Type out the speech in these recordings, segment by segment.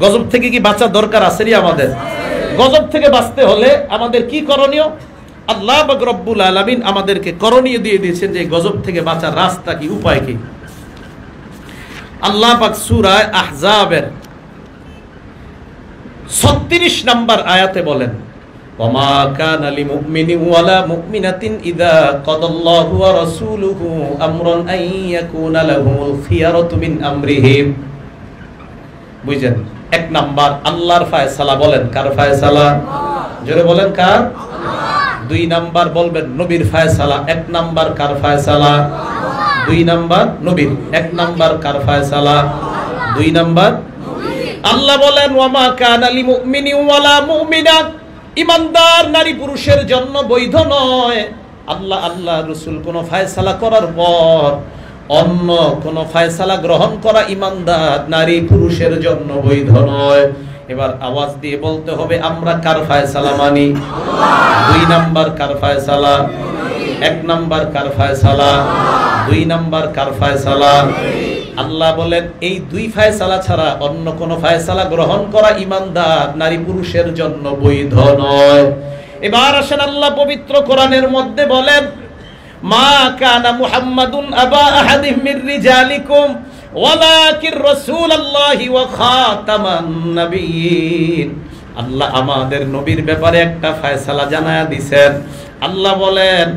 গজব থেকে কি বাঁচা দরকার আছে রে আমাদের? গজব থেকে বাঁচতে হলে আমাদের কি করণীয়? আল্লাহ পাক রব্বুল আলামিন আমাদেরকে করণীয় দিয়ে দিয়েছেন যে গজব থেকে বাঁচার রাস্তা কি, উপায় কি। আল্লাহ পাক সূরা আহজাবের 36 নম্বর আয়াতে বলেন, ওয়ামা কানা লিমুমিনিন ওয়ালা মুমিনাতিন ইযা কাদাল্লাহু ওয়া রাসূলুহু আমরান আন ইয়াকুনা লাহুমুল খিয়ারাতু মিন আমরিহিম। বুঝেন? এক নাম্বার আল্লাহর ফয়সালা। বলেন কার ফয়সালা? জোরে বলেন কার? দুই নাম্বার বলবেন নবীর ফয়সালা। এক নাম্বার কার ফয়সালা? দুই নাম্বার নবীর। এক নাম্বার কার ফয়সালা? দুই নাম্বার আল্লাহ বলেন, ওয়ামা কানা লিমুমিনিন ওয়ালা মুমিনাত, ইমানদার নারী পুরুষের জন্য বৈধ নয়। আল্লাহ রাসূল কোন ফয়সালা করার পর অন্য কোন ফয়সালা গ্রহণ করা ইমানদার নারী পুরুষের জন্য বৈধ নয়। এবার আওয়াজ দিয়ে বলতে হবে, আমরা কার ফয়সালা মানি? দুই নাম্বার কার ফয়সালা? এক নাম্বার কার ফয়সালা? দুই নাম্বার কার ফয়সালা? আল্লাহ বলেন এই দুই ফয়সালা ছাড়া অন্য কোন ফয়সালা গ্রহণ করা ইমানদার নারী পুরুষের জন্য বৈধ নয়। এবার আসেন আল্লাহ পবিত্র কোরআনের মধ্যে বলেন, মা কানা মুহাম্মাদুন আবা আহাদিম মির রিজালিকুম ওয়ালাকির রাসূলুল্লাহি ওয়া খাতামান নাবিয়্যিন। আল্লাহ আমাদের নবীর ব্যাপারে একটা ফয়সালা জানায়া দিবেন। আল্লাহ বলেন,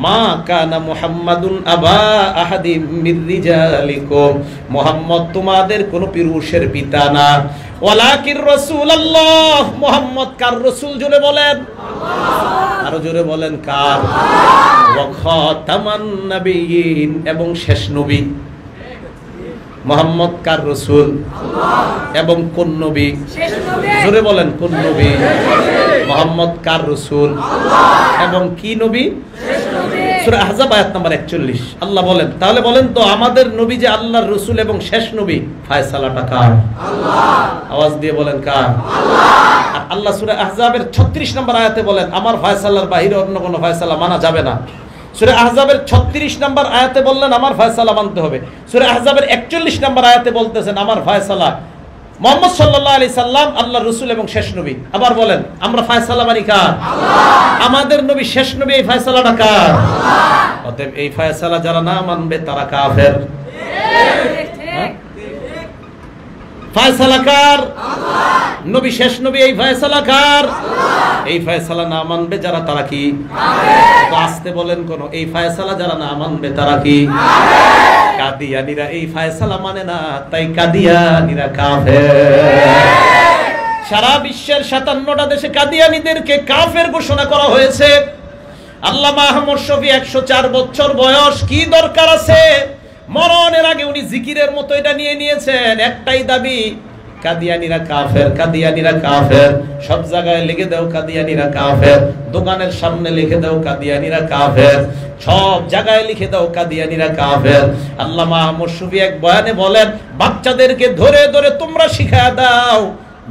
মা কানা মুহাম্মাদুন আবা আহাদিম মির রিজালিকুম, মুহাম্মদ তোমাদের কোন পুরুষের পিতা না। ওয়ালাকির রাসূলুল্লাহ, মুহাম্মদ কার রাসূল? জোরে বলেন আল্লাহ। আরো জোরে বলেন কার? ওয়া খাতামান নাবিয়্যিন, এবং শেষ নবী। মুহাম্মদ কার রাসূল? আল্লাহ। এবং কোন নবী? শেষ নবী। জোরে বলেন কোন নবী? মুহাম্মদ কার রাসূল? আল্লাহ। এবং কি নবী? শেষ নবী। সূরা আহজাব আয়াত নাম্বার 41 আল্লাহ বলেন, তাহলে বলেন তো আমাদের নবী যে আল্লাহর রাসূল এবং শেষ নবী, ফয়সালাটা কার? আল্লাহ। আওয়াজ দিয়ে বলেন কার? আল্লাহ। আল্লাহ সূরা আহজাবের 36 নম্বর আয়াতে বলেন, আমার ফয়সালার বাইরে অন্য কোনো ফয়সালা মানা যাবে না। সূরা আহজাবের 36 নম্বর আয়াতে বললেন আমার ফয়সালা মানতে হবে। সূরা আহজাবের 41 নম্বর আয়াতে বলতেছেন আমার ফয়সালা মুহাম্মদ সাল্লাল্লাহু আলাইহি সাল্লাম আল্লাহর রাসূল এবং শেষ নবী। আবার বলেন আমরা ফয়সালা মানি কার? আল্লাহ। আমাদের নবী শেষ নবী, এই ফয়সালাটা কার? আল্লাহ। অতএব এই ফয়সালা যারা না মানবে তারা কাফের। ঠিক। ফয়সালা কার? আল্লাহ। নবী শেষ নবী, এই ফয়সালা কার? আল্লাহ। এই ফয়সালা না মানবে যারা, তারা কি? কাফের। তো আসতে বলেন কোন, এই ফয়সালা যারা না মানবে তারা কি? কাফের। কাদিয়ানীরা এই ফয়সালা মানে না, তাই কাদিয়ানীরা কাফের। সারা বিশ্বের 57টা দেশে কাদিয়ানীদেরকে কাফের ঘোষণা করা হয়েছে। আল্লামা আহমদ শফী 104 বছর বয়স, কি দরকার আছে? মরণের আগে উনি জিকিরের মতো এটা নিয়ে নিয়েছেন, একটাই দাবি, কাদিয়ানীরা কাফের, কাদিয়ানীরা কাফের। সব জায়গায় লিখে দাও কাদিয়ানীরা কাফের, দোকানের সামনে লিখে দাও কাদিয়ানীরা কাফের, সব জায়গায় লিখে দাও কাদিয়ানীরা কাফের। আল্লামা আহমদ শফী এক বয়ানে বলেন, বাচ্চাদেরকে ধরে ধরে তোমরা শিখায়া দাও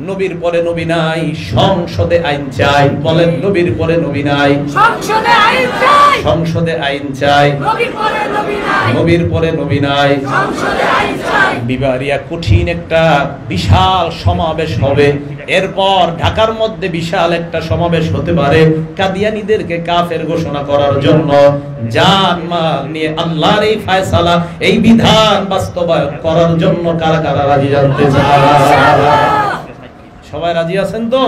নবীর পরে নবী নাই, সংসদে আইন চাই। বলেন নবীর পরে নবী নাই, সংসদে আইন চাই। সংসদে আইন চাই, নবীর পরে নবী নাই, নবীর পরে নবী নাই, সংসদে আইন চাই। বিবারিয়া কঠিন একটা বিশাল সমাবেশ হবে, এরপর ঢাকার মধ্যে বিশাল একটা সমাবেশ হতে পারে কাদিয়ানীদেরকে কাফের ঘোষণা করার জন্য। জান মাল নিয়ে আল্লাহর এই ফয়সালা, এই বিধান বাস্তবায়ন করার জন্য কারা কারা রাজি জানতে চায়? সবাই রাজি আছেন তো?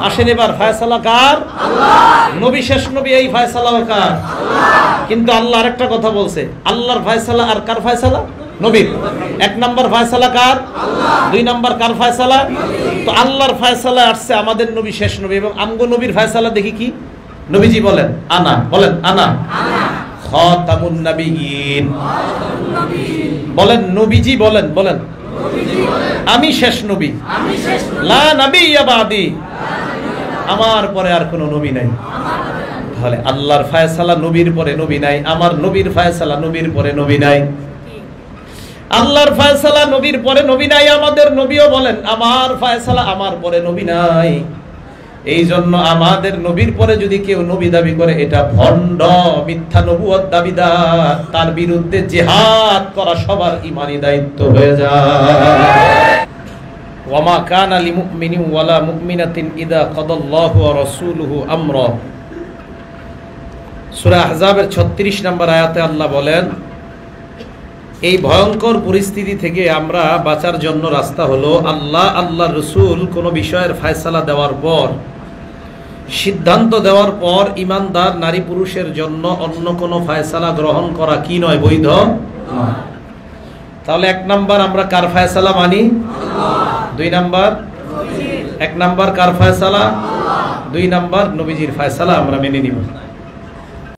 আসেন এবার ফয়সালা কার? আল্লাহ। নবী শেষ নবী, এই ফয়সালাও কার? আল্লাহ। কিন্তু আল্লাহ আরেকটা কথা বলছে, আল্লাহর ফয়সালা আর কার ফয়সালা? নবীর। এক নাম্বার ফয়সালা কার? আল্লাহ। দুই নাম্বার কার ফয়সালা? তো আল্লাহর ফয়সালা আসছে আমাদের নবী শেষ নবী, এবং আমগো নবীর ফয়সালা দেখি কি? নবীজি বলেন আনা, বলেন আনা খাতামুন নাবিয়্যিন। বলেন নবীজি বলেন, বলেন আমি শেষ নবী, লা নাবিয়্যা বাদি, আমার পরে আর কোনো নবী নাই। তাহলে আল্লাহর ফয়সালা নবীর পরে নবী নাই, আমার নবীর ফয়সালা নবীর পরে নবী নাই। আল্লাহর ফয়সালা নবীর পরে নবী নাই, আমাদের নবীও বলেন আমার ফয়সালা আমার পরে নবী নাই। এই জন্য আমাদের নবীর পরে যদি কেউ নবী দাবি করে, এটা ভণ্ড, মিথ্যা নবুয়ত দাবিদার, তার বিরুদ্ধে জিহাদ করা সবার ঈমানি দায়িত্ব হয়ে যায়। ওয়ামা কানা লিমুমিনিন ওয়ালা মুমিনাতিন ইযা কাদাল্লাহু ওয়া রাসূলুহু আমরা। সূরা আহজাবের 36 নম্বর আয়াতে আল্লাহ বলেন, এই ভয়ঙ্কর পরিস্থিতি থেকে আমরা বাঁচার জন্য রাস্তা হলো আল্লাহর রাসূল কোনো বিষয়ের ফয়সালা দেওয়ার পর, সিদ্ধান্ত দেওয়ার পর ঈমানদার নারী পুরুষের জন্য অন্য কোনো ফয়সালা গ্রহণ করা কি নয়, বৈধ নয়। তাহলে 1 নাম্বার আমরা কার ফয়সালা মানি? 2 নাম্বার 1 নাম্বার কার ফয়সালা? 2 নাম্বার নবীজির ফয়সালা আমরা মেনে নিব।